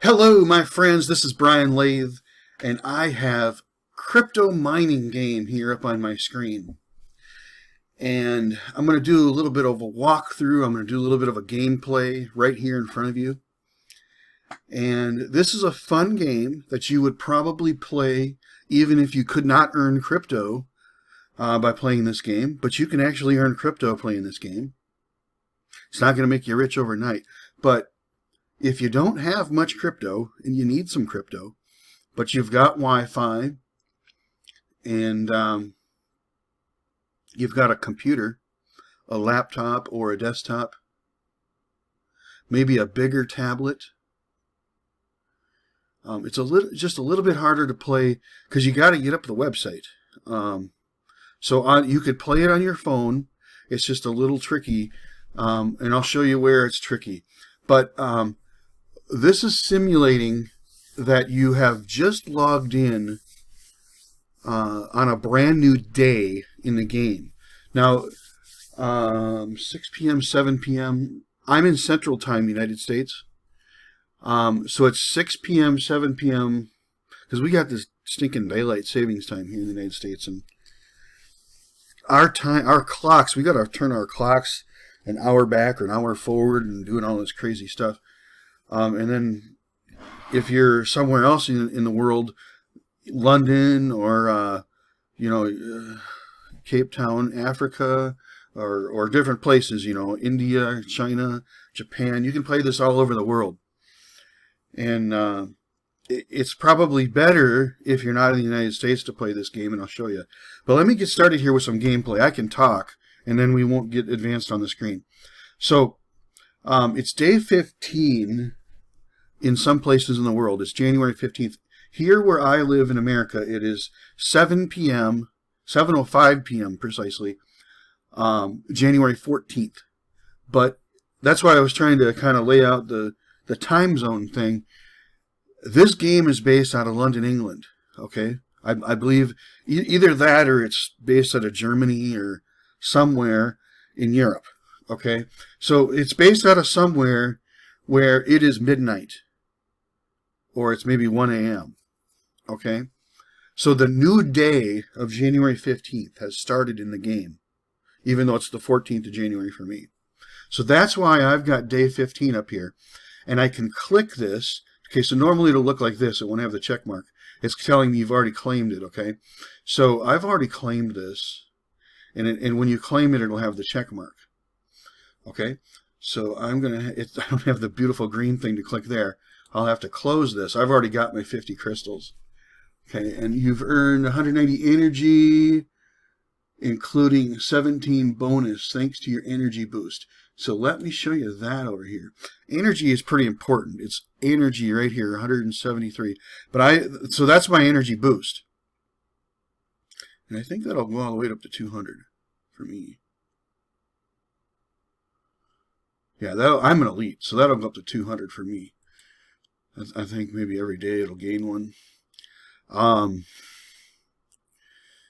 Hello, my friends. This is Brian Lathe, and I have CryptoMiningGame here up on my screen. And I'm going to do a little bit of a walkthrough. I'm going to do a little bit of a gameplay right here in front of you. And this is a fun game that you would probably play even if you could not earn crypto by playing this game. But you can actually earn crypto playing this game. It's not going to make you rich overnight, but if you don't have much crypto and you need some crypto, but you've got Wi-Fi and you've got a computer, a laptop or a desktop, maybe a bigger tablet, it's just a little bit harder to play because you got to get up the website. You could play it on your phone. It's just a little tricky, and I'll show you where it's tricky. But this is simulating that you have just logged in on a brand new day in the game. Now, 6 p.m., 7 p.m. I'm in Central Time, United States. So it's 6 p.m., 7 p.m. because we got this stinking daylight savings time here in the United States, and our clocks, we got to turn our clocks an hour back or an hour forward and doing all this crazy stuff. And then if you're somewhere else in the world, London or, Cape Town, Africa, or different places, India, China, Japan, you can play this all over the world. And it's probably better if you're not in the United States to play this game, and I'll show you. But let me get started here with some gameplay. I can talk, and then we won't get advanced on the screen. So it's day 15 in some places in the world. It's January 15th. Here where I live in America, it is 7 p.m., 7:05 p.m. precisely, January 14th. But that's why I was trying to kind of lay out the time zone thing. This game is based out of London, England. Okay? I believe either that or it's based out of Germany or somewhere in Europe. Okay? So it's based out of somewhere where it is midnight. Or it's maybe 1 a.m. Okay? So the new day of January 15th has started in the game, even though it's the 14th of January for me. So that's why I've got day 15 up here. And I can click this. Okay, so normally it'll look like this. It won't have the check mark. It's telling me you've already claimed it, okay? So I've already claimed this. And when you claim it, it'll have the check mark. Okay? So I don't have the beautiful green thing to click there. I'll have to close this. I've already got my 50 crystals. Okay, and you've earned 190 energy, including 17 bonus thanks to your energy boost. So let me show you that over here. Energy is pretty important. It's energy right here, 173. So that's my energy boost. And I think that'll go all the way up to 200 for me. Yeah, I'm an elite, so that'll go up to 200 for me. I think maybe every day it'll gain one.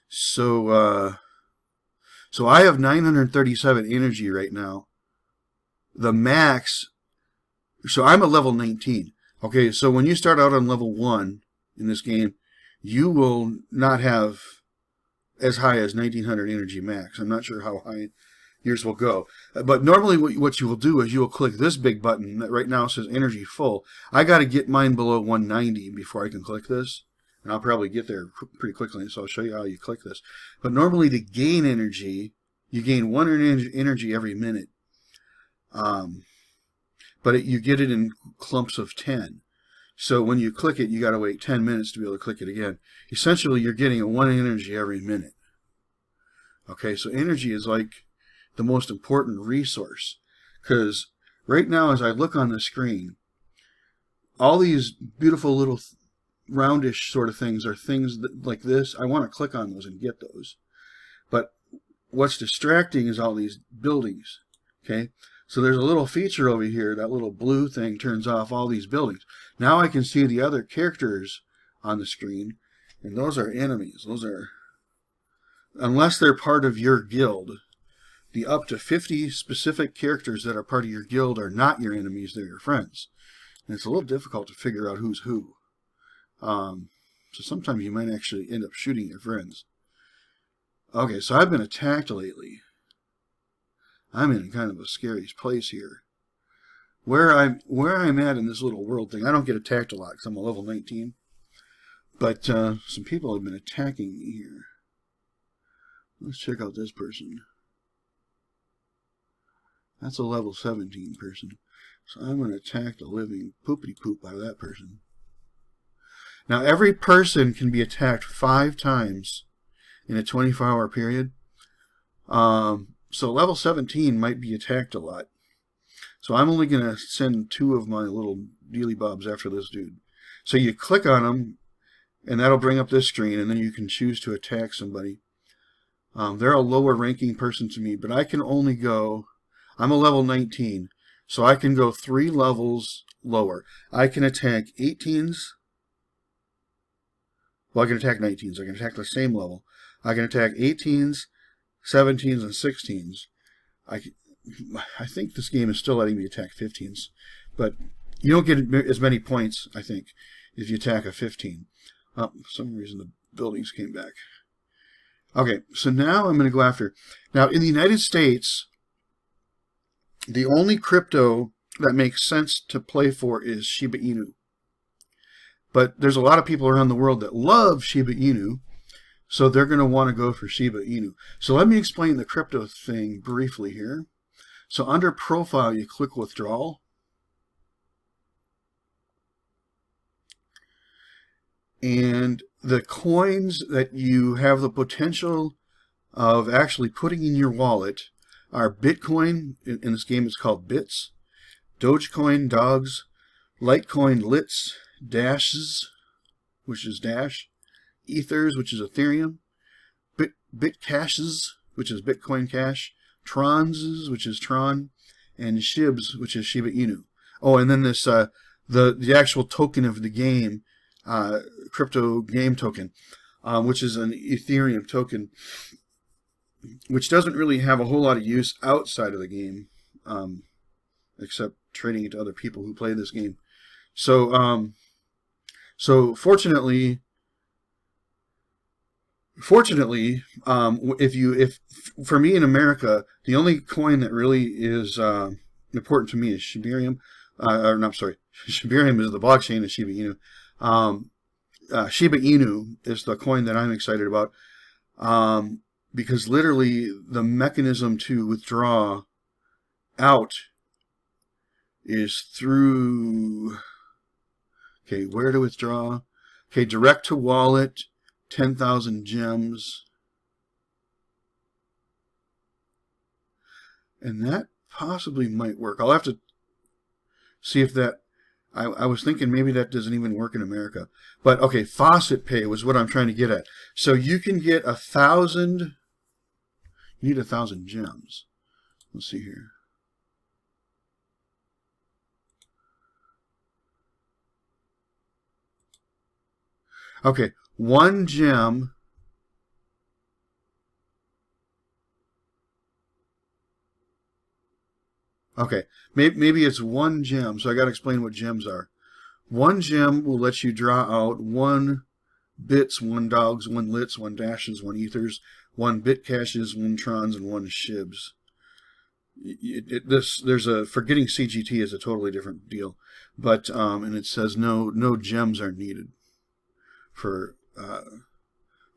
So I have 937 energy right now. The max, so I'm at level 19. Okay, so when you start out on level 1 in this game, you will not have as high as 1900 energy max. I'm not sure how high yours will go. But normally what you will do is you will click this big button that right now says energy full. I got to get mine below 190 before I can click this. And I'll probably get there pretty quickly, so I'll show you how you click this. But normally to gain energy, you gain 1 energy every minute. But you get it in clumps of 10. So when you click it, you got to wait 10 minutes to be able to click it again. Essentially, you're getting 1 energy every minute. Okay, so energy is like the most important resource, because right now as I look on the screen, all these beautiful little roundish sort of things are things that, like this. I want to click on those and get those, but what's distracting is all these buildings. Okay, so there's a little feature over here, that little blue thing turns off all these buildings. Now I can see the other characters on the screen, and those are enemies. Those are, unless they're part of your guild, the up to 50 specific characters that are part of your guild are not your enemies, they're your friends. And it's a little difficult to figure out who's who. So sometimes you might actually end up shooting your friends. Okay, so I've been attacked lately. I'm in kind of a scary place here. Where I'm at in this little world thing, I don't get attacked a lot because I'm a level 19. But some people have been attacking me here. Let's check out this person. That's a level 17 person. So I'm going to attack the living poopity-poop out of that person. Now, every person can be attacked 5 times in a 24-hour period. So level 17 might be attacked a lot. So I'm only going to send 2 of my little dealy bobs after this dude. So you click on them, and that'll bring up this screen, and then you can choose to attack somebody. They're a lower ranking person to me, but I can only go... I'm a level 19, so I can go 3 levels lower. I can attack 18s. Well, I can attack 19s. I can attack the same level. I can attack 18s, 17s, and 16s. I think this game is still letting me attack 15s, but you don't get as many points, I think, if you attack a 15. Oh, for some reason the buildings came back. Okay, so now I'm going to go after... Now, in the United States, the only crypto that makes sense to play for is Shiba Inu. But there's a lot of people around the world that love Shiba Inu, so they're going to want to go for Shiba Inu. So let me explain the crypto thing briefly here. So under Profile, you click Withdrawal. And the coins that you have the potential of actually putting in your wallet are Bitcoin, in this game it's called Bits, Dogecoin, Dogs, Litecoin, Lits, Dashes, which is Dash, Ethers, which is Ethereum, Bitcashes, which is Bitcoin Cash, Trons, which is Tron, and Shibs, which is Shiba Inu. Oh, and then this the actual token of the game, crypto game token, which is an Ethereum token, which doesn't really have a whole lot of use outside of the game, except trading it to other people who play this game. So, fortunately, if for me in America, the only coin that really is important to me is Shibarium. Or no, I'm sorry, Shibarium is the blockchain of Shiba Inu. Shiba Inu is the coin that I'm excited about, because literally the mechanism to withdraw out is through... Okay, where to withdraw? Okay, direct to wallet, 10,000 gems. And that possibly might work. I'll have to see if that... I was thinking maybe that doesn't even work in America. But, okay, Faucet Pay was what I'm trying to get at. So you can get 1,000... You need 1,000 gems. Let's see here. Okay, 1 gem. Okay, maybe it's 1 gem, so I got to explain what gems are. 1 gem will let you draw out 1 bits, 1 dogs, 1 lits, 1 dashes, 1 ethers, 1 bit caches, 1 trons, and 1 shibs. There's a for getting CGT is a totally different deal, but and it says no gems are needed for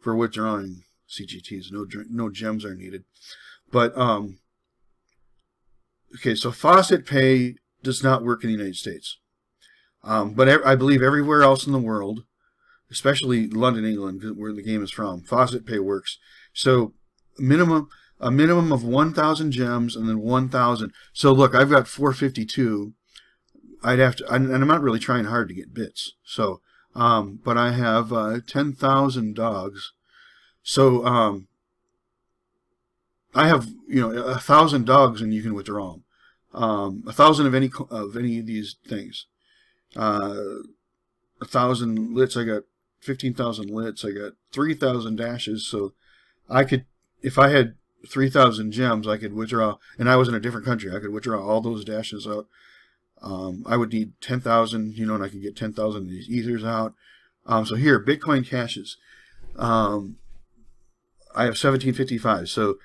withdrawing CGTs. No gems are needed, but okay. So Faucet Pay does not work in the United States, but I believe everywhere else in the world, especially London, England, where the game is from, Faucet Pay works. So a minimum of 1,000 gems and then 1,000. So look, I've got 452. I'd have to, and I'm not really trying hard to get bits. So, but I have 10,000 dogs. So I have 1,000 dogs, and you can withdraw them. 1,000 of any of these things. 1,000 lits. I got 15,000 lits. I got 3,000 dashes. So I could, if I had 3,000 gems, I could withdraw, and I was in a different country, I could withdraw all those dashes out. I would need 10,000, you know, and I can get 10,000 of these ethers out. So here, Bitcoin caches. I have 1755. So,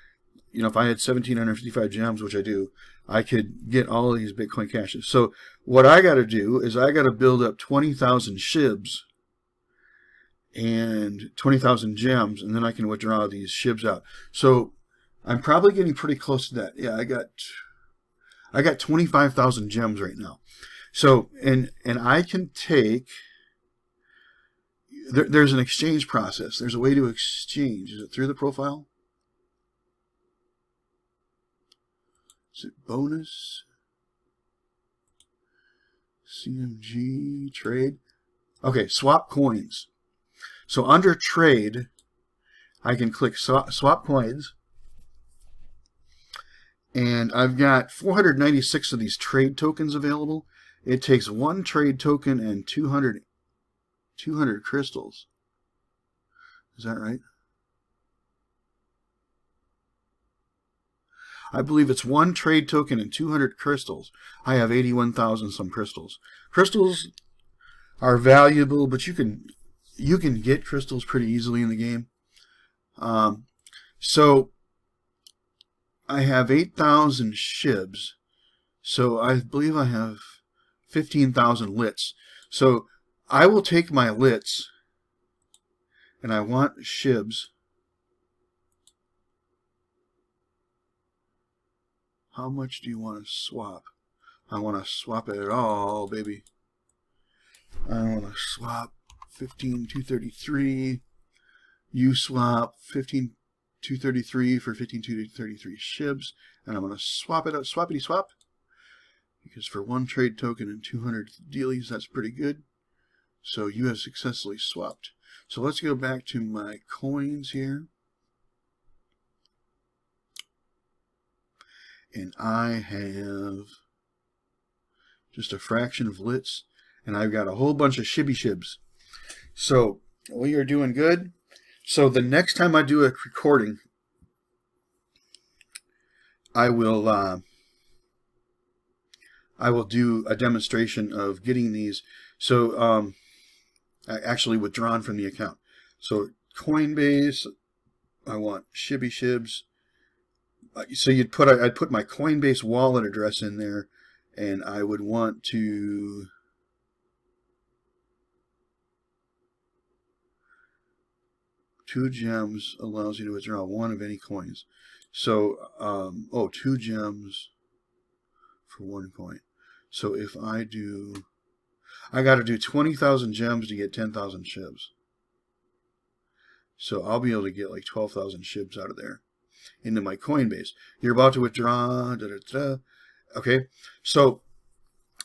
you know, if I had 1755 gems, which I do, I could get all of these Bitcoin caches. So what I got to do is I got to build up 20,000 SHIBs and 20,000 gems, and then I can withdraw these SHIBs out. So I'm probably getting pretty close to that. Yeah, I got 25,000 gems right now. So, and I can take, there's an exchange process. There's a way to exchange. Is it through the profile? Is it bonus? CMG trade? Okay, swap coins. So under trade, I can click swap coins. And I've got 496 of these trade tokens available. It takes one trade token and 200 crystals. Is that right? I believe it's one trade token and 200 crystals. I have 81,000 some crystals. Crystals are valuable, but you can get crystals pretty easily in the game. So I have 8,000 SHIBs. So I believe I have 15,000 lits. So I will take my lits, and I want SHIBs. How much do you want to swap? I want to swap it all, baby. I want to swap 15,233. You swap 15,233 for 15,233 SHIBs, and I'm going to swap it out, swappity swap. Because for one trade token and 200 dealies, that's pretty good. So you have successfully swapped. So let's go back to my coins here. And I have just a fraction of lits, and I've got a whole bunch of shibs. So we are doing good. So the next time I do a recording, I will do a demonstration of getting these. So actually withdrawn from the account. So Coinbase, I want shibs. So I'd put my Coinbase wallet address in there, and I would want to two gems allows you to withdraw one of any coins. So 2 gems for 1 coin. So if I got to do 20,000 gems to get 10,000 SHIBs. So I'll be able to get like 12,000 SHIBs out of there into my Coinbase. You're about to withdraw. Okay, so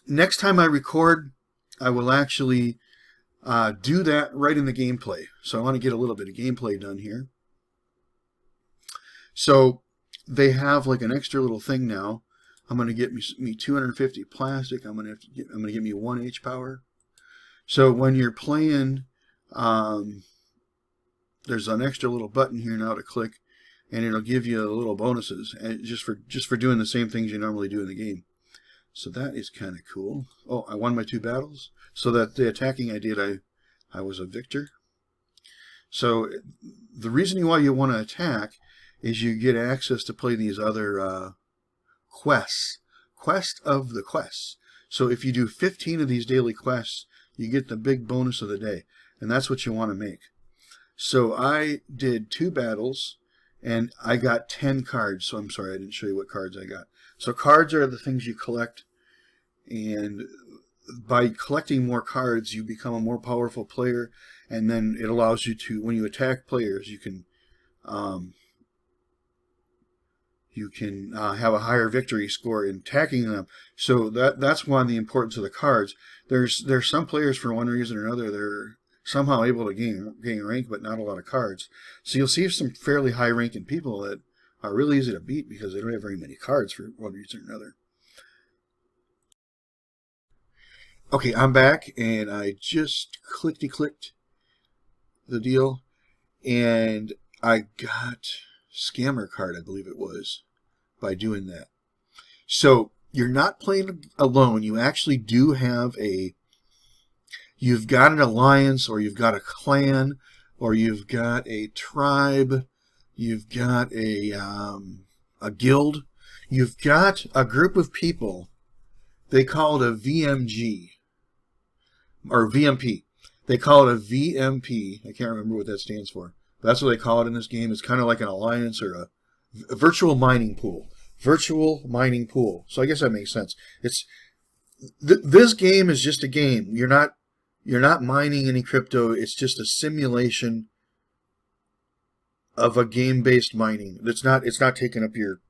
next time I record, I will actually do that right in the gameplay. So I want to get a little bit of gameplay done here. So they have like an extra little thing now. I'm going to get me 250 plastic. I'm going to get me 1 H power. So when you're playing, there's an extra little button here now to click, and it'll give you little bonuses, and just for doing the same things you normally do in the game. So that is kind of cool. Oh, I won my 2 battles. So that the attacking I did, I was a victor. So the reason why you want to attack is you get access to play these other quests. Quest of the quests. So if you do 15 of these daily quests, you get the big bonus of the day. And that's what you want to make. So I did 2 battles, and I got 10 cards. So I'm sorry, I didn't show you what cards I got. So cards are the things you collect, and by collecting more cards, you become a more powerful player, and then it allows you to, when you attack players, you can have a higher victory score in attacking them. So that's one of the importance of the cards. There's some players, for one reason or another, they're somehow able to gain rank, but not a lot of cards. So you'll see some fairly high ranking people that are really easy to beat because they don't have very many cards for one reason or another. Okay, I'm back, and I just clicked the deal, and I got Scammer card, I believe it was, by doing that. So you're not playing alone. You actually do have you've got an alliance, or you've got a clan, or you've got a tribe, you've got a guild, you've got a group of people. They call it a VMG, or VMP. They call it a VMP. I can't remember what that stands for. That's what they call it in this game. It's kind of like an alliance or a virtual mining pool. Virtual mining pool. So I guess that makes sense. It's this game is just a game. You're not mining any crypto. It's just a simulation of a game-based mining. It's not taking up your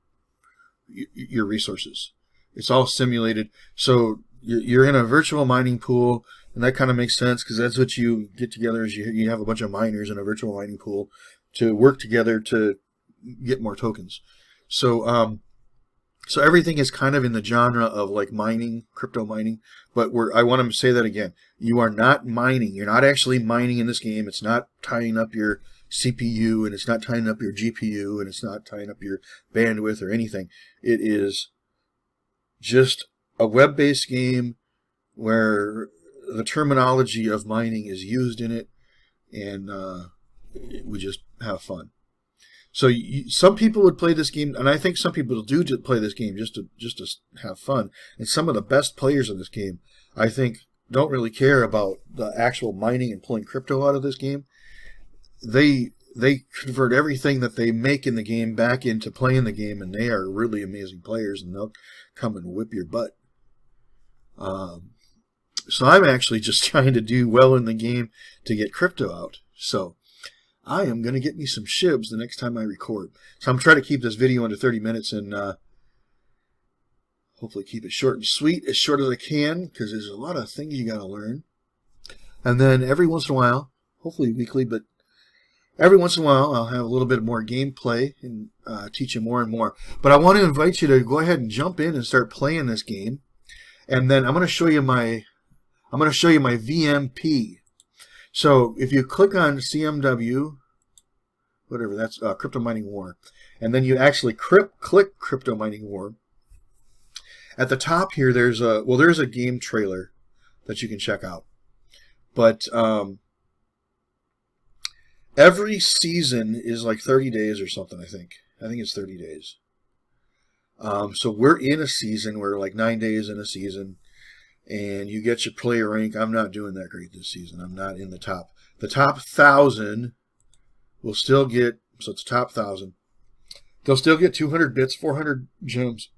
resources. It's all simulated. So you're in a virtual mining pool, and that kind of makes sense because that's what you get together. Is you have a bunch of miners in a virtual mining pool to work together to get more tokens. So so everything is kind of in the genre of like mining, crypto mining. But I want to say that again. You are not mining. You're not actually mining in this game. It's not tying up your CPU, and it's not tying up your GPU, and it's not tying up your bandwidth or anything. It is just a web-based game where the terminology of mining is used in it, and we just have fun. So some people would play this game, and I think some people do play this game just to have fun. And some of the best players in this game, I think, don't really care about the actual mining and pulling crypto out of this game. They convert everything that they make in the game back into playing the game, and they are really amazing players, and they'll come and whip your butt. So I'm actually just trying to do well in the game to get crypto out. So I am going to get me some SHIBs the next time I record. So I'm trying to keep this video under 30 minutes and hopefully keep it short and sweet, as short as I can, because there's a lot of things you got to learn. And then every once in a while, hopefully weekly, but every once in a while I'll have a little bit more gameplay and teach you more and more. But I want to invite you to go ahead and jump in and start playing this game. And then I'm going to show you my VMP. So if you click on CMW, whatever, that's Crypto Mining War, and then you actually click Crypto Mining War, at the top here there's a game trailer that you can check out. But every season is like 30 days or something, I think. I think it's 30 days. So we're in a season. We're like 9 days in a season. And you get your player rank. I'm not doing that great this season. I'm not in the top. The top 1,000 will still get, so it's top 1,000. They'll still get 200 bits, 400 gems.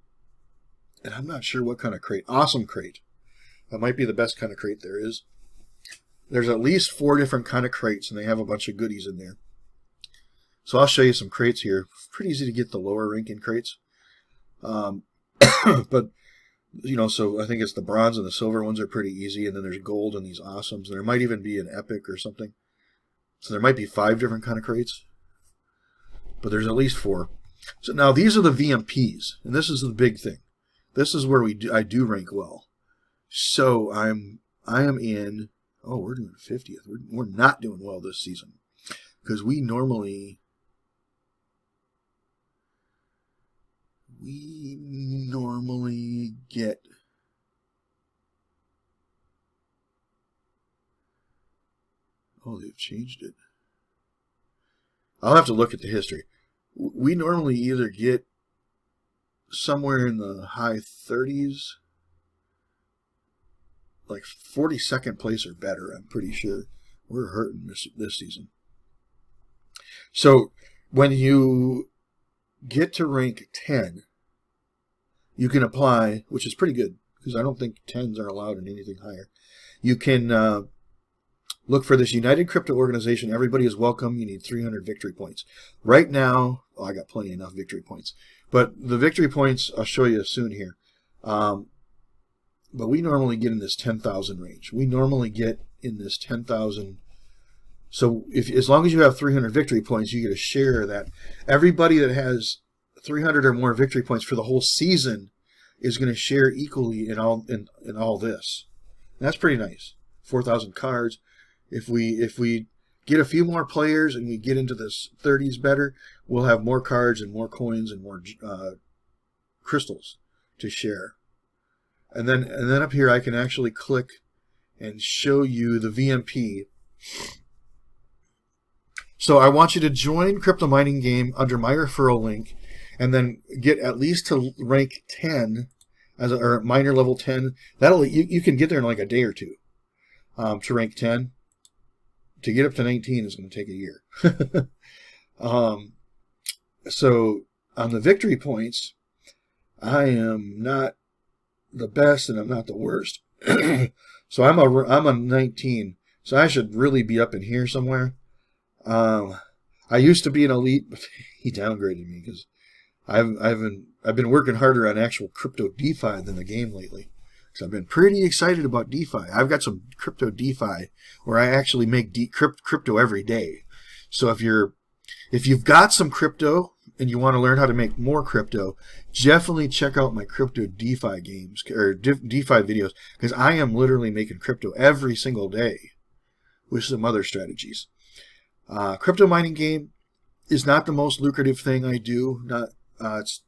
And I'm not sure what kind of crate. Awesome crate. That might be the best kind of crate there is. There's at least 4 different kind of crates, and they have a bunch of goodies in there. So I'll show you some crates here. Pretty easy to get the lower ranking crates. But you know, so I think it's the bronze and the silver ones are pretty easy, and then there's gold and these awesomes. There might even be an epic or something. So there might be 5 different kind of crates, but there's at least 4. So now these are the VMPs, and this is the big thing. This is where I do rank well. So I am in. Oh, we're doing 50th. We're not doing well this season because we normally get they've changed it. I'll have to look at the history. We normally either get somewhere in the high 30s, like 42nd place or better. I'm pretty sure we're hurting this season. So when you get to rank 10, you can apply, which is pretty good because I don't think 10s are allowed in anything higher. You can look for this United Crypto Organization. Everybody is welcome. You need 300 victory points. Right now, I got plenty enough victory points. But the victory points, I'll show you soon here. But we normally get in this 10,000 range. We normally get in this 10,000. So as long as you have 300 victory points, you get a share of that. Everybody that has 300 or more victory points for the whole season is going to share equally in all this. And that's pretty nice. 4,000 cards. If we get a few more players and we get into the 30s better, we'll have more cards and more coins and more crystals to share. And then up here I can actually click and show you the VMP. So I want you to join CryptoMiningGame under my referral link, and then get at least to rank 10 or miner level 10. That'll you can get there in like a day or two. To rank 10. To get up to 19 is going to take a year. So on the victory points, I am not the best and I'm not the worst. So I'm a 19. So I should really be up in here somewhere. I used to be an elite, but he downgraded me because I've been working harder on actual crypto DeFi than the game lately. So I've been pretty excited about DeFi. I've got some crypto DeFi where I actually make crypto every day. So if you've got some crypto and you want to learn how to make more crypto, definitely check out my crypto DeFi games or DeFi videos, because I am literally making crypto every single day with some other strategies. CryptoMiningGame is not the most lucrative thing I do. It's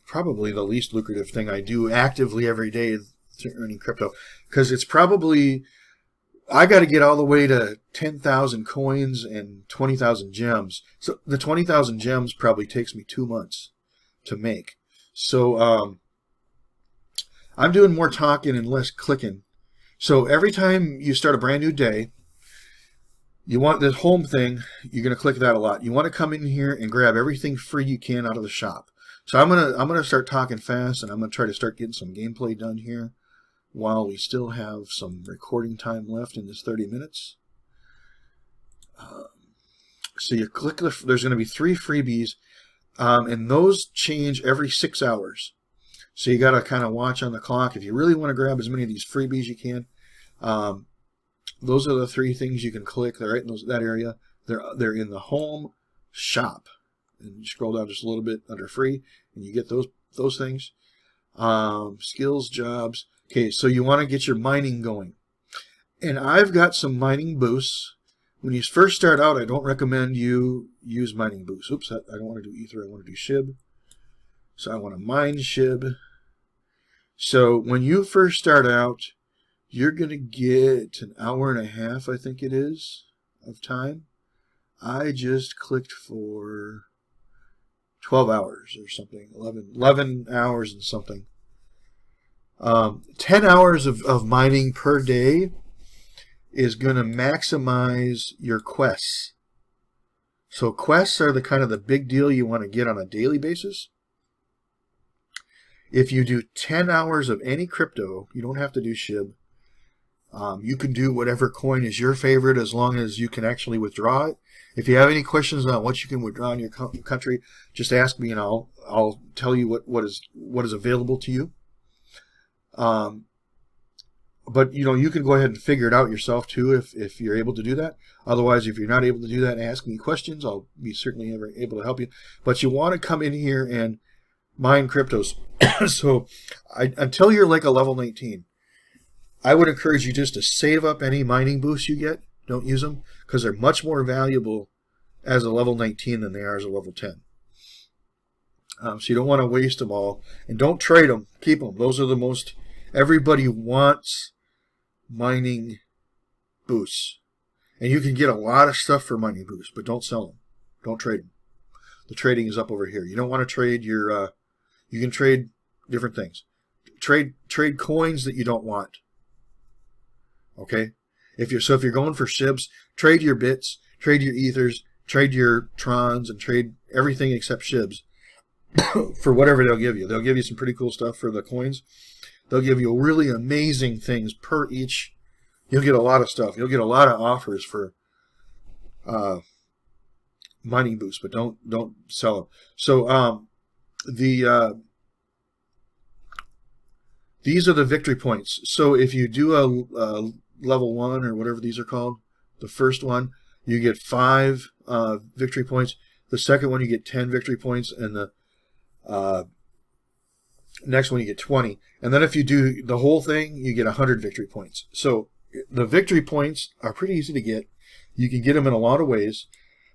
probably the least lucrative thing I do actively every day earning crypto, because it's probably, I got to get all the way to 10,000 coins and 20,000 gems. So the 20,000 gems probably takes me 2 months to make. So I'm doing more talking and less clicking. So every time you start a brand new day, you want this home thing, you're going to click that a lot. You want to come in here and grab everything free you can out of the shop. So I'm gonna start talking fast, and I'm gonna try to start getting some gameplay done here while we still have some recording time left in this 30 minutes. So you click there's going to be 3 freebies, and those change every 6 hours. So you got to kind of watch on the clock if you really want to grab as many of these freebies you can. Those are the 3 things you can click. They're right in that area. They're in the home shop, and you scroll down just a little bit under free, and you get those things. Skills, jobs. Okay, so you want to get your mining going, and I've got some mining boosts. When you first start out, I don't recommend you use mining boosts. Oops, I don't want to do Ether. I want to do SHIB. So I want to mine SHIB. So when you first start out, you're going to get an hour and a half, I think it is, of time. I just clicked for 12 hours or something, 11 hours and something. 10 hours of mining per day is going to maximize your quests. So quests are the kind of the big deal you want to get on a daily basis. If you do 10 hours of any crypto, you don't have to do SHIB. You can do whatever coin is your favorite as long as you can actually withdraw it. If you have any questions on what you can withdraw in your country, just ask me and I'll tell you what is available to you. But you can go ahead and figure it out yourself too if you're able to do that. Otherwise, if you're not able to do that, ask me questions. I'll be certainly able to help you. But you want to come in here and mine cryptos. So until you're like a level 19, I would encourage you just to save up any mining boosts you get. Don't use them, because they're much more valuable as a level 19 than they are as a level 10. So you don't want to waste them all. And don't trade them. Keep them. Those are the most... Everybody wants mining boosts. And you can get a lot of stuff for mining boosts, but don't sell them. Don't trade them. The trading is up over here. You don't want to trade your... you can trade different things. Trade coins that you don't want. Okay? If you're going for SHIBs, trade your bits, trade your ethers, trade your trons, and trade everything except SHIBs for whatever they'll give you. They'll give you some pretty cool stuff for the coins. They'll give you really amazing things per each. You'll get a lot of stuff. You'll get a lot of offers for mining boosts, but don't sell them. So these are the victory points. So if you do a level 1 or whatever these are called, the first one, you get 5 victory points. The second one, you get 10 victory points, and the next one you get 20. And then if you do the whole thing, you get 100 victory points. So the victory points are pretty easy to get. You can get them in a lot of ways.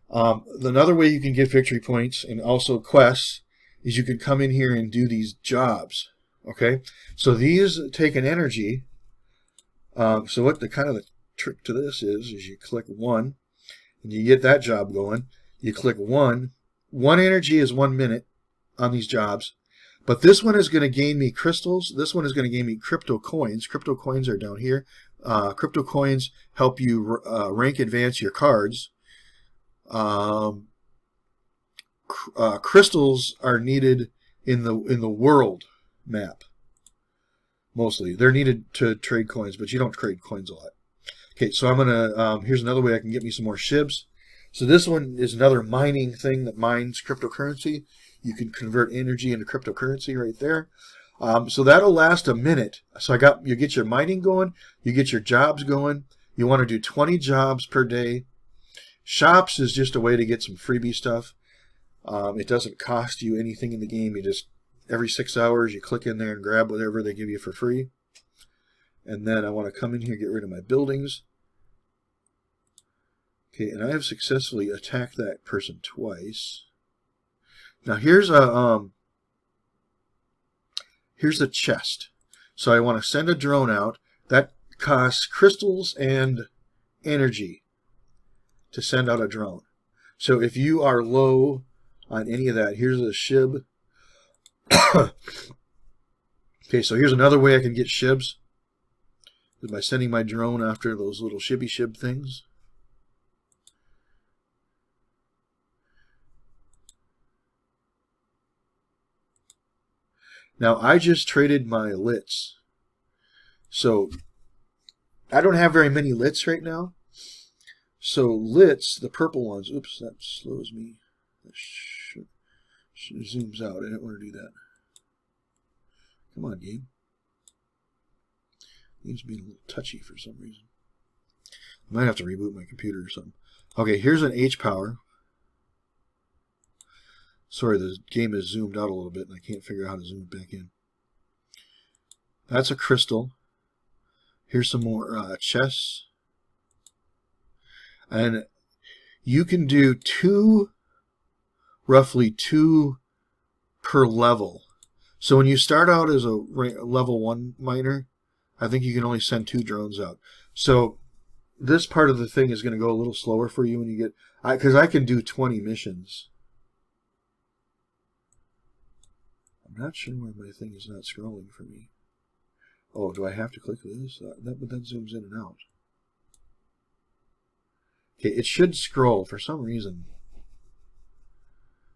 Another way you can get victory points and also quests is you can come in here and do these jobs. Okay, so these take an energy. So what the kind of the trick to this is you click 1, and you get that job going. You click 1. 1 energy is 1 minute on these jobs. But this one is going to gain me crystals. This one is going to gain me crypto coins. Crypto coins are down here. Crypto coins help you rank advance your cards. Crystals are needed in the world map. Mostly. They're needed to trade coins, but you don't trade coins a lot. Okay, so I'm going to, here's another way I can get me some more SHIBs. So this one is another mining thing that mines cryptocurrency. You can convert energy into cryptocurrency right there. So that'll last a minute. So you get your mining going, you get your jobs going. You want to do 20 jobs per day. Shops is just a way to get some freebie stuff. It doesn't cost you anything in the game. You just, every 6 hours, you click in there and grab whatever they give you for free. And then I want to come in here, get rid of my buildings. Okay, and I have successfully attacked that person twice. Now here's the chest. So I want to send a drone out. That costs crystals and energy to send out a drone. So if you are low on any of that, here's a SHIB. Okay, so here's another way I can get SHIBs. Is by sending my drone after those little SHIB things. Now I just traded my lits. So I don't have very many lits right now. So lits, the purple ones, oops, that slows me. That zooms out. I didn't want to do that. Come on, game. Game's being a little touchy for some reason. I might have to reboot my computer or something. Okay, here's an H power. Sorry, the game is zoomed out a little bit and I can't figure out how to zoom it back in. That's a crystal. Here's some more chests. And you can do roughly two per level. So when you start out as a level 1 miner, I think you can only send 2 drones out. So this part of the thing is going to go a little slower for you when you get, because I can do 20 missions. I'm not sure why my thing is not scrolling for me. Oh, do I have to click this? But that zooms in and out. Okay, it should scroll for some reason.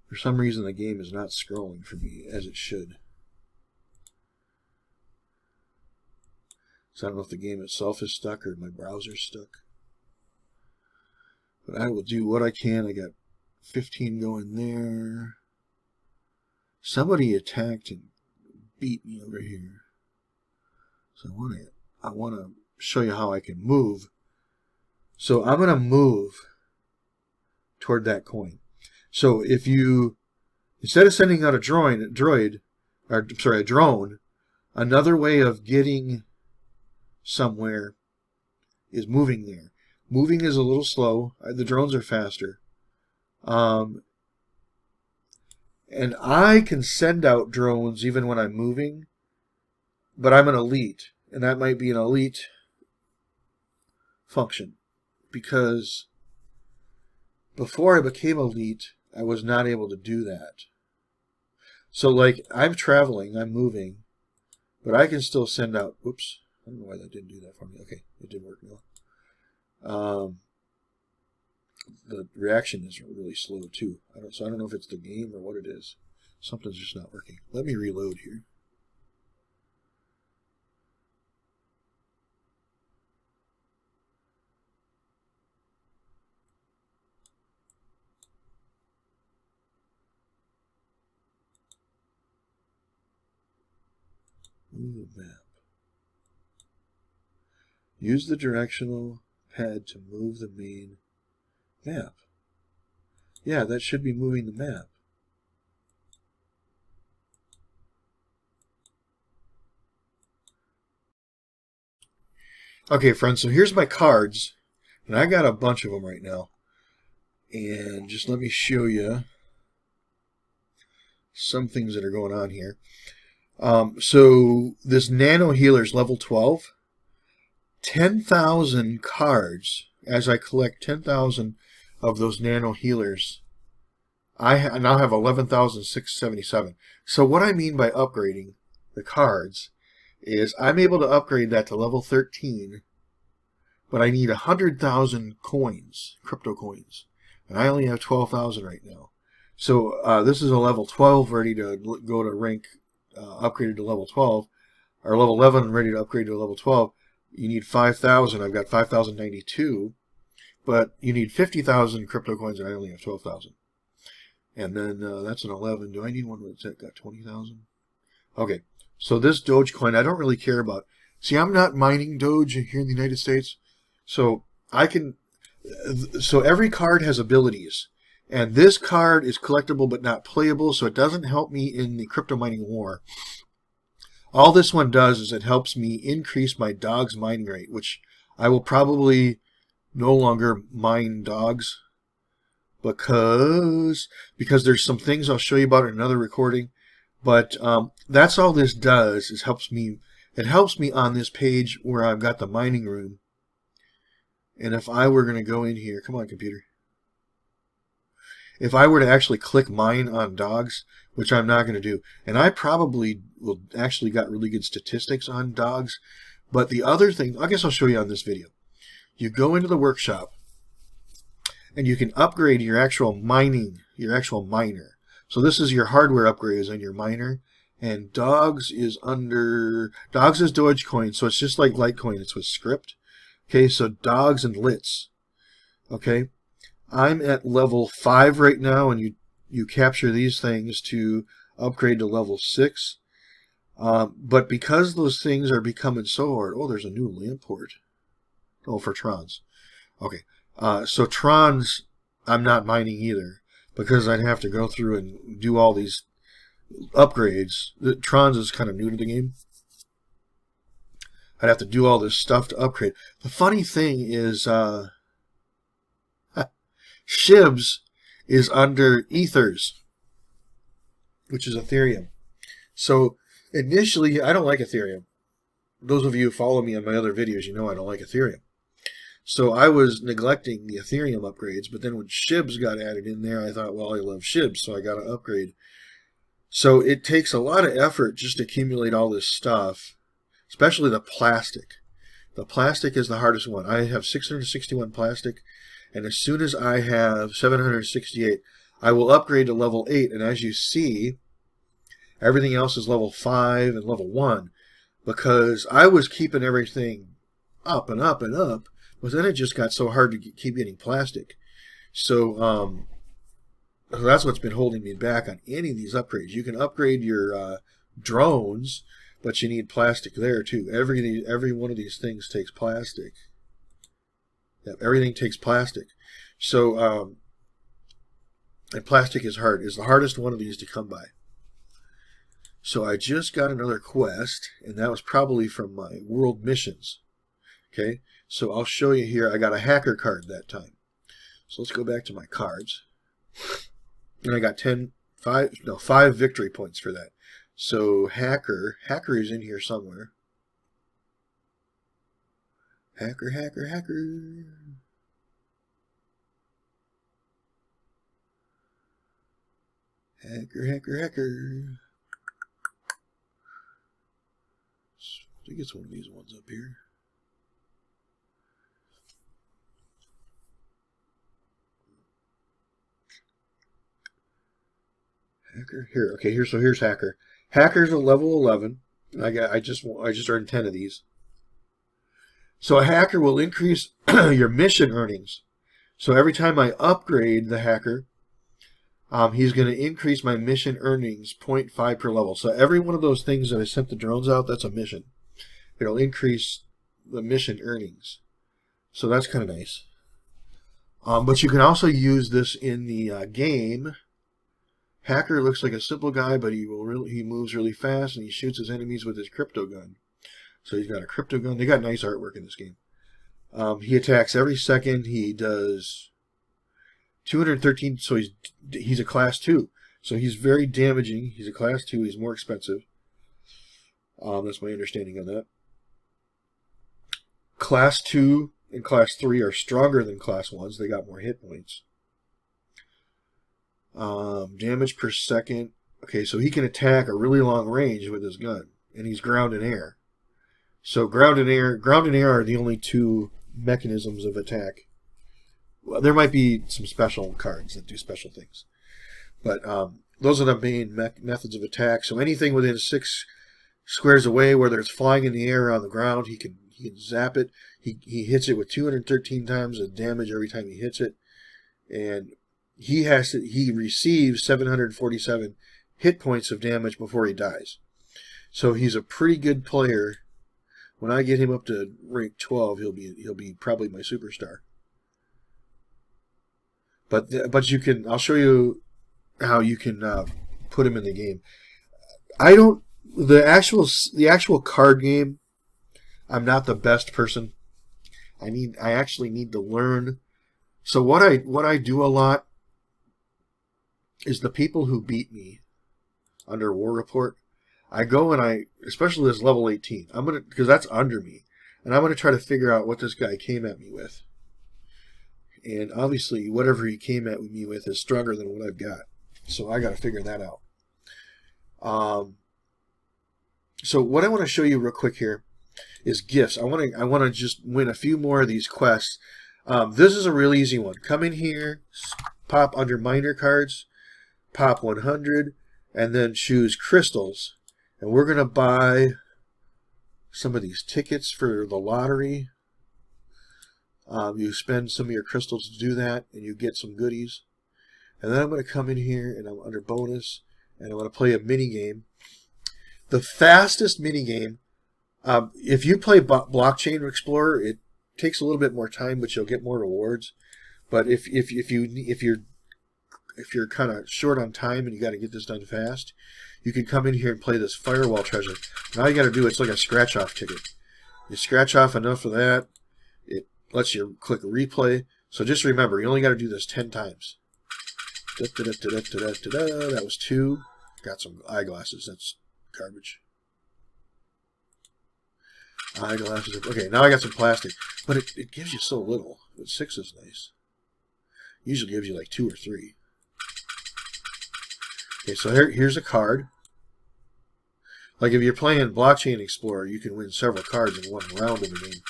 For some reason, the game is not scrolling for me as it should. So I don't know if the game itself is stuck or my browser's stuck. But I will do what I can. I got 15 going there. Somebody attacked and beat me over here. So I want to show you how I can move. So I'm going to move toward that coin. So if you, instead of sending out a drone, another way of getting somewhere is moving there. Moving is a little slow. The drones are faster. And I can send out drones even when I'm moving, but I'm an elite, and that might be an elite function, because before I became elite, I was not able to do that. So like, I'm traveling, I'm moving, but I can still send out, oops, I don't know why that didn't do that for me. Okay, it did work now. The reaction is really slow too. So I don't know if it's the game or what it is. Something's just not working. Let me reload here. Move the map. Use the directional pad to move the main map. Yeah, that should be moving the map. Okay, friends, so here's my cards. And I got a bunch of them right now. And just let me show you some things that are going on here. So this nano healer is level 12. 10,000 cards. As I collect 10,000 of those nano healers, I now have 11,677. So what I mean by upgrading the cards is I'm able to upgrade that to level 13, but I need 100,000 coins, crypto coins, and I only have 12,000 right now. So this is a level 12 ready to go to rank, upgraded to level 12, or level 11 ready to upgrade to level 12. You need 5,000. I've got 5,092, but you need 50,000 crypto coins, and I only have 12,000. And then that's an 11. Do I need one that's got 20,000? Okay, so this Dogecoin I don't really care about. See, I'm not mining Doge here in the United States, so I can. So every card has abilities, and this card is collectible but not playable, so it doesn't help me in the crypto mining war. All this one does is it helps me increase my dog's mining rate, which I will probably no longer mine dogs because there's some things I'll show you about in another recording. But that's all this does is it helps me on this page where I've got the mining room. And if I were going to go in here, come on computer. If I were to actually click mine on dogs, which I'm not going to do, and I probably will actually got really good statistics on dogs, but the other thing, I guess I'll show you on this video. You go into the workshop, and you can upgrade your actual miner. So this is your hardware upgrades on your miner, and dogs is Dogecoin, so it's just like Litecoin, it's with script. Okay, so dogs and lits. Okay. I'm at level 5 right now, and you capture these things to upgrade to level 6. But because those things are becoming so hard, oh, there's a new land port. Oh, for Trons. Okay, so Trons, I'm not mining either, because I'd have to go through and do all these upgrades. Trons is kind of new to the game. I'd have to do all this stuff to upgrade. The funny thing is, SHIBs is under Ethers, which is Ethereum. So initially, I don't like Ethereum. Those of you who follow me on my other videos, you know I don't like Ethereum. So I was neglecting the Ethereum upgrades, but then when SHIBs got added in there, I thought, well, I love SHIBs, so I got to upgrade. So it takes a lot of effort just to accumulate all this stuff, especially the plastic. The plastic is the hardest one. I have 661 plastic. And as soon as I have 768, I will upgrade to level 8. And as you see, everything else is level 5 and level 1. Because I was keeping everything up and up and up. But then it just got so hard to keep getting plastic. So that's what's been holding me back on any of these upgrades. You can upgrade your drones, but you need plastic there too. Every one of these things takes plastic. Everything takes plastic. So, and plastic is hard. Is the hardest one of these to come by. So I just got another quest, and that was probably from my world missions. Okay, so I'll show you here. I got a hacker card that time. So let's go back to my cards. And I got 5 victory points for that. So hacker is in here somewhere. Hacker. I think it's one of these ones up here. Hacker here. Okay, here's hacker. Hacker's a level 11. I just earned 10 of these. So a hacker will increase your mission earnings. So every time I upgrade the hacker, he's going to increase my mission earnings 0.5 per level. So every one of those things that I sent the drones out, that's a mission. It'll increase the mission earnings. So that's kind of nice. But you can also use this in the game. Hacker looks like a simple guy, but he moves really fast, and he shoots his enemies with his crypto gun. So he's got a crypto gun. They got nice artwork in this game. He attacks every second. He does 213. So he's a class 2. So he's very damaging. He's a class 2. He's more expensive. That's my understanding on that. Class 2 and Class 3 are stronger than Class 1s. They got more hit points. Damage per second. Okay, so he can attack a really long range with his gun, and he's ground and air. So ground and air are the only two mechanisms of attack. Well, there might be some special cards that do special things, but those are the main methods of attack. So anything within 6 squares away, whether it's flying in the air or on the ground, he can zap it. He hits it with 213 times the damage every time he hits it, and he receives 747 hit points of damage before he dies. So he's a pretty good player. When I get him up to rank 12, he'll be probably my superstar. But I'll show you how you can put him in the game. The actual card game, I'm not the best person. I actually need to learn. So what I do a lot is the people who beat me under War Report, I go and especially this level 18, because that's under me, and I'm gonna try to figure out what this guy came at me with. And obviously, whatever he came at me with is stronger than what I've got, so I got to figure that out. So what I want to show you real quick here is gifts. I want to just win a few more of these quests. This is a really easy one. Come in here, pop under minor cards, pop 100, and then choose crystals. And we're going to buy some of these tickets for the lottery. You spend some of your crystals to do that, and you get some goodies. And then I'm going to come in here, and I'm under bonus, and I'm going to play a mini game. The fastest mini game, if you play Blockchain Explorer, it takes a little bit more time, but you'll get more rewards. But if you're kind of short on time and you got to get this done fast, you can come in here and play this firewall treasure. And all you got to do, it's like a scratch off ticket. You scratch off enough of that, it lets you click replay. So just remember, you only got to do this 10 times. That was 2. Got some eyeglasses. That's garbage. Eyeglasses. Okay, now I got some plastic. But it gives you so little. But 6 is nice. Usually gives you like 2 or 3. Okay, so here's a card. Like if you're playing Blockchain Explorer, you can win several cards in one round of the game.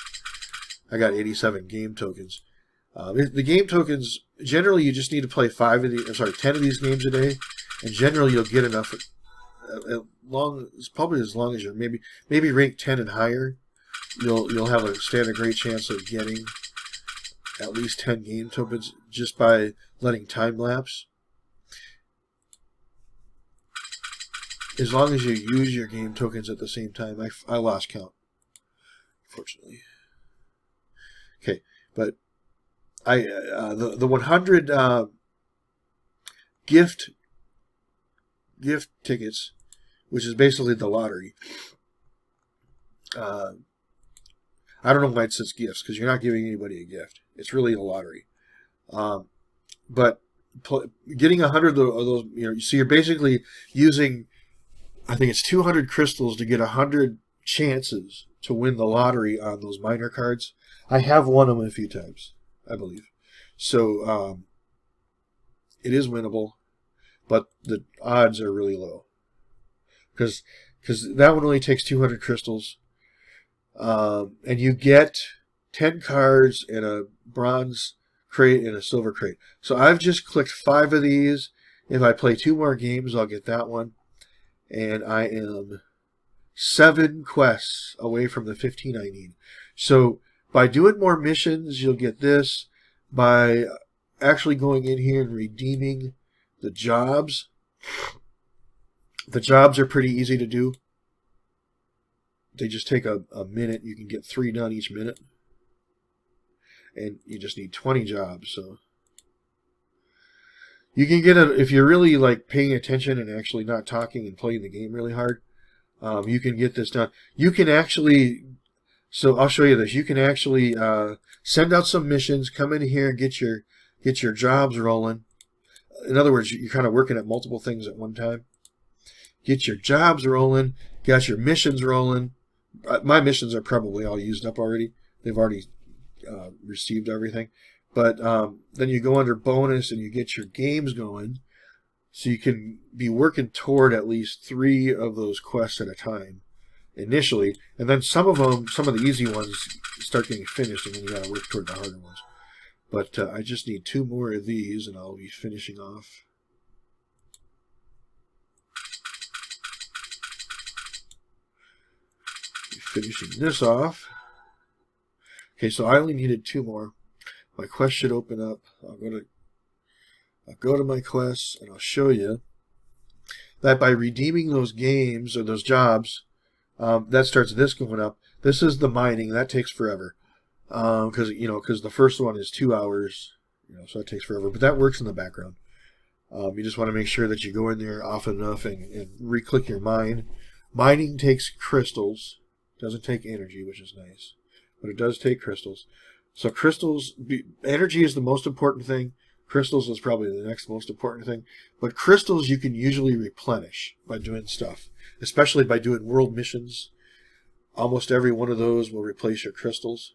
I got 87 game tokens. The game tokens, generally you just need to play 10 of these games a day, and generally you'll get enough. Probably as long as you're maybe rank 10 and higher, you'll have a great chance of getting at least 10 game tokens just by letting time lapse. As long as you use your game tokens at the same time. I lost count, unfortunately. Okay, but the 100 gift tickets, which is basically the lottery. I don't know why it says gifts, because you're not giving anybody a gift. It's really a lottery. But getting 100 of those, so you're basically using, I think it's 200 crystals to get 100 chances to win the lottery on those minor cards. I have won them a few times, I believe. So it is winnable, but the odds are really low. Because that one only takes 200 crystals. And you get 10 cards in a bronze crate and a silver crate. So I've just clicked 5 of these. If I play 2 more games, I'll get that one. And I am 7 quests away from the 15 I need. So by doing more missions, you'll get this. By actually going in here and redeeming the jobs are pretty easy to do. They just take a minute. You can get 3 done each minute. And you just need 20 jobs. So you can get if you're really like paying attention and actually not talking and playing the game really hard, you can get this done. You can actually, so I'll show you this. You can actually send out some missions, come in here and get your jobs rolling. In other words, you're kind of working at multiple things at one time. get your jobs rolling, got your missions rolling. My missions are probably all used up already. They've already received everything. But then you go under bonus and you get your games going. So you can be working toward at least 3 of those quests at a time initially. And then some of the easy ones start getting finished, and then you got to work toward the harder ones. But I just need 2 more of these, and I'll be finishing off. Finishing this off. Okay, so I only needed 2 more. My quest should open up. I'll go to my quests, and I'll show you that by redeeming those games or those jobs, that starts this going up. This is the mining. That takes forever. Because the first one is 2 hours, so that takes forever. But that works in the background. You just want to make sure that you go in there often enough and re-click your mine. Mining takes crystals. Doesn't take energy, which is nice, but it does take crystals. So crystals, energy is the most important thing. Crystals is probably the next most important thing. But crystals you can usually replenish by doing stuff, especially by doing world missions. Almost every one of those will replace your crystals.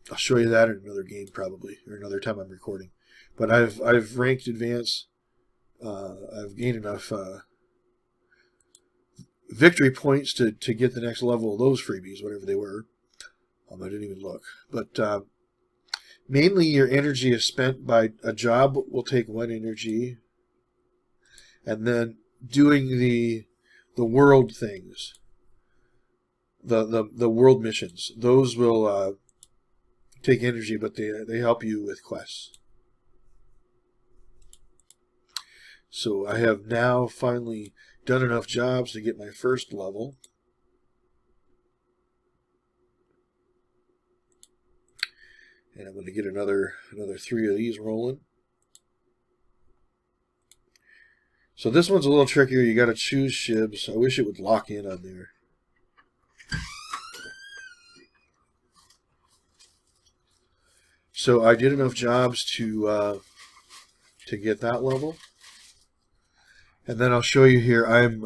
I'll show you that in another game probably, or another time I'm recording. But I've ranked advance. I've gained enough victory points to get the next level of those freebies, whatever they were. I didn't even look. But mainly your energy is spent by a job will take 1 energy. And then doing the world things. The world missions. Those will take energy, but they help you with quests. So I have now finally done enough jobs to get my first level. And I'm going to get another 3 of these rolling. So this one's a little trickier. You got to choose SHIBs. I wish it would lock in on there. So I did enough jobs to get that level. And then I'll show you here. I've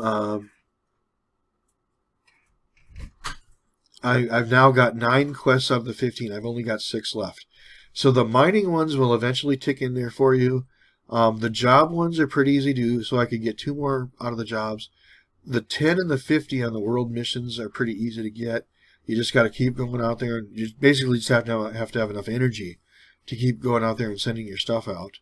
now got 9 quests out of the 15. I've only got 6 left. So the mining ones will eventually tick in there for you. The job ones are pretty easy to do, so I could get 2 more out of the jobs. The 10 and the 50 on the world missions are pretty easy to get. You just got to keep going out there, and you basically just have to have enough energy to keep going out there and sending your stuff out.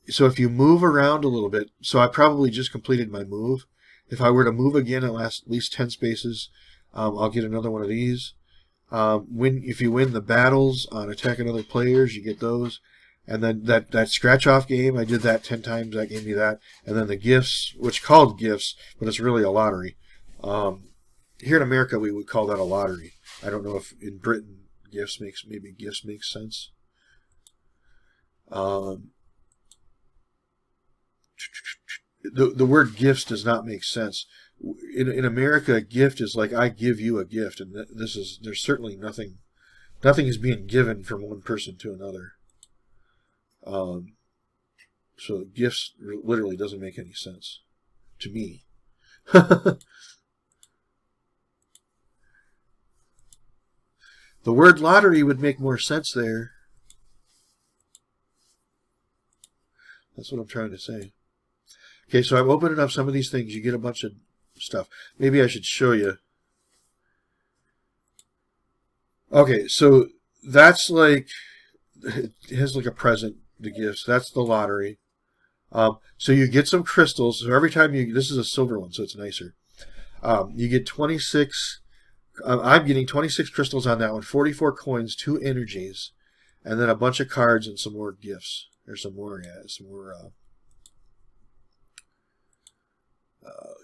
So if you move around a little bit, so I probably just completed my move. If I were to move again at least 10 spaces, I'll get another one of these. If you win the battles on attacking other players, you get those. And then that scratch-off game, I did that 10 times. That gave me that. And then the gifts, which called gifts, but it's really a lottery. Here in America, we would call that a lottery. I don't know if in Britain gifts makes sense. The word gifts does not make sense. In America, a gift is like I give you a gift, and there's certainly nothing is being given from one person to another. So gifts literally doesn't make any sense to me. The word lottery would make more sense there. That's what I'm trying to say. Okay, so I'm opening up some of these things. You get a bunch of stuff. Maybe I should show you. Okay, so that's like, it has like a present, the gifts. That's the lottery. So you get some crystals. So every time this is a silver one, so it's nicer. You get 26. I'm getting 26 crystals on that one, 44 coins, 2 energies, and then a bunch of cards and some more gifts. There's some more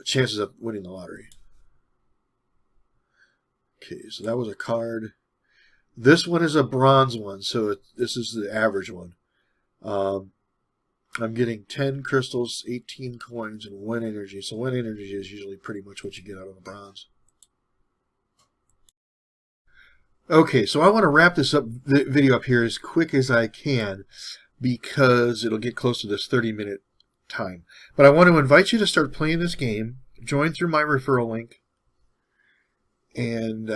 chances of winning the lottery. Okay, so that was a card. This one is a bronze one, so this is the average one. I'm getting 10 crystals, 18 coins, and 1 energy. So 1 energy is usually pretty much what you get out of a bronze. Okay, so I want to wrap this video up here as quick as I can because it'll get close to this 30-minute time. But I want to invite you to start playing this game. Join through my referral link. And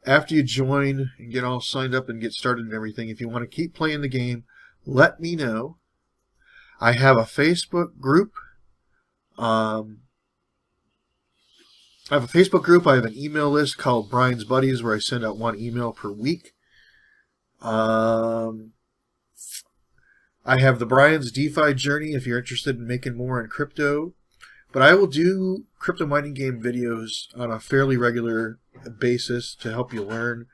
after you join and get all signed up and get started and everything, if you want to keep playing the game, let me know. I have a Facebook group. I have a Facebook group. I have an email list called Brian's Buddies where I send out 1 email per week. I have the Brian's DeFi Journey if you're interested in making more in crypto. But I will do crypto mining game videos on a fairly regular basis to help you learn.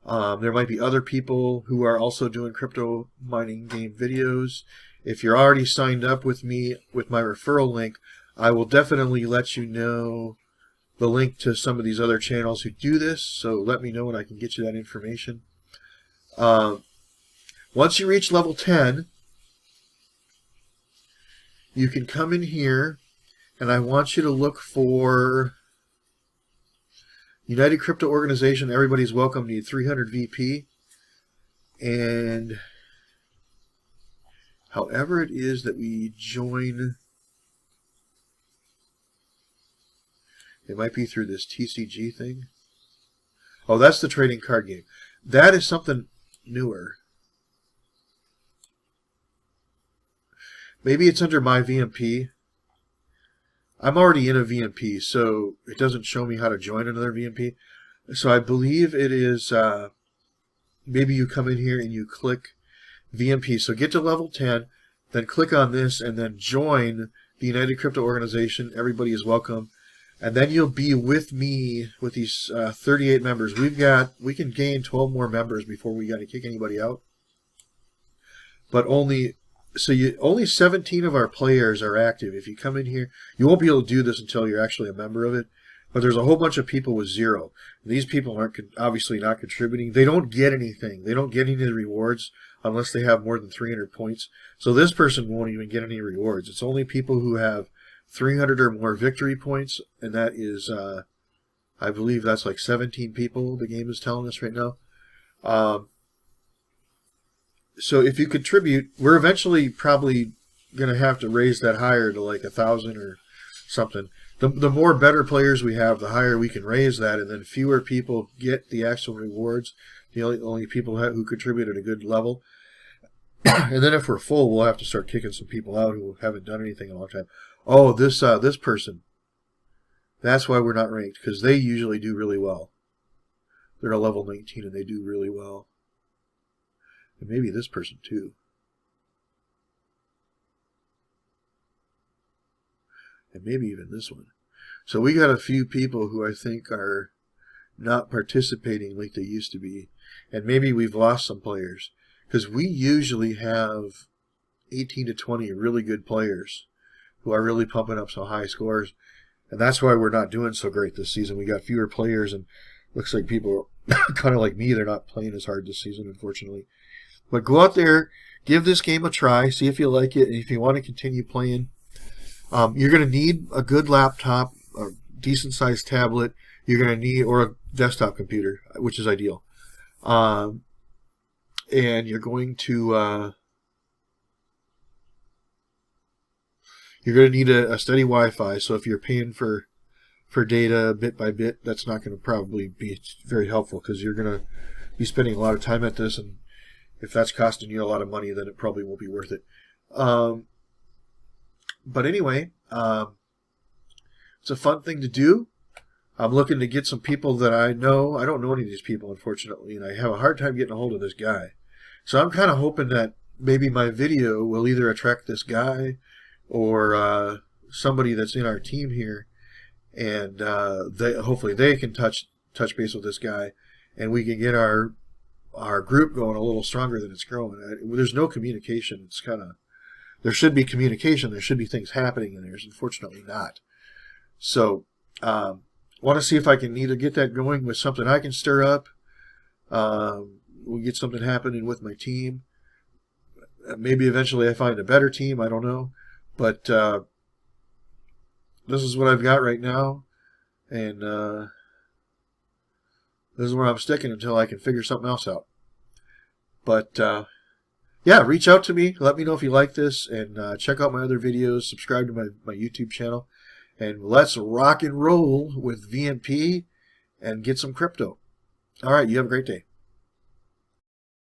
There might be other people who are also doing crypto mining game videos. If you're already signed up with me with my referral link, I will definitely let you know the link to some of these other channels who do this. So let me know and I can get you that information. Once you reach level 10, you can come in here and I want you to look for United Crypto Organization. Everybody's welcome. Need 300 VP. And however it is that we join, it might be through this TCG thing. Oh, that's the trading card game. That is something newer. Maybe it's under my VMP. I'm already in a VMP, so it doesn't show me how to join another VMP. So I believe it is, maybe you come in here and you click VMP. So get to level 10, then click on this, and then join the United Crypto Organization. Everybody is welcome. And then you'll be with me with these 38 members. We can gain 12 more members before we got to kick anybody out. But only 17 of our players are active. If you come in here, you won't be able to do this until you're actually a member of it. But there's a whole bunch of people with 0. These people aren't obviously not contributing. They don't get anything. They don't get any of the rewards unless they have more than 300 points. So this person won't even get any rewards. It's only people who have 300 or more victory points, and that is, I believe that's like 17 people the game is telling us right now. So if you contribute, we're eventually probably going to have to raise that higher to like 1,000 or something. The more better players we have, the higher we can raise that, and then fewer people get the actual rewards. The only people who contribute at a good level. And then if we're full, we'll have to start kicking some people out who haven't done anything in a long time. Oh, this person. That's why we're not ranked, because they usually do really well. They're a level 19 and they do really well. And maybe this person too. And maybe even this one. So we got a few people who I think are not participating like they used to be. And maybe we've lost some players. Because we usually have 18 to 20 really good players who are really pumping up some high scores. And that's why we're not doing so great this season. We got fewer players, and looks like people are kind of like me. They're not playing as hard this season, unfortunately. But go out there, give this game a try, see if you like it, and if you want to continue playing. You're going to need a good laptop, a decent-sized tablet. You're going to need, or a desktop computer, which is ideal. And you're going to need a steady Wi-Fi. So if you're paying for data bit by bit, that's not going to probably be very helpful, because you're going to be spending a lot of time at this, and if that's costing you a lot of money, then it probably won't be worth it. But anyway, it's a fun thing to do. I'm looking to get some people that I know. I don't know any of these people, unfortunately, and I have a hard time getting a hold of this guy. So I'm kind of hoping that maybe my video will either attract this guy or somebody that's in our team here, and hopefully they can touch base with this guy, and we can get our group going a little stronger than it's growing. There's no communication. It's kind of, there should be communication. There should be things happening, and there's unfortunately not. So want to see if I can either get that going with something I can stir up. We'll get something happening with my team. Maybe eventually I find a better team. I don't know. But this is what I've got right now. And this is where I'm sticking until I can figure something else out. But yeah, reach out to me. Let me know if you like this, and check out my other videos. Subscribe to my YouTube channel, and let's rock and roll with VNP and get some crypto. All right, you have a great day.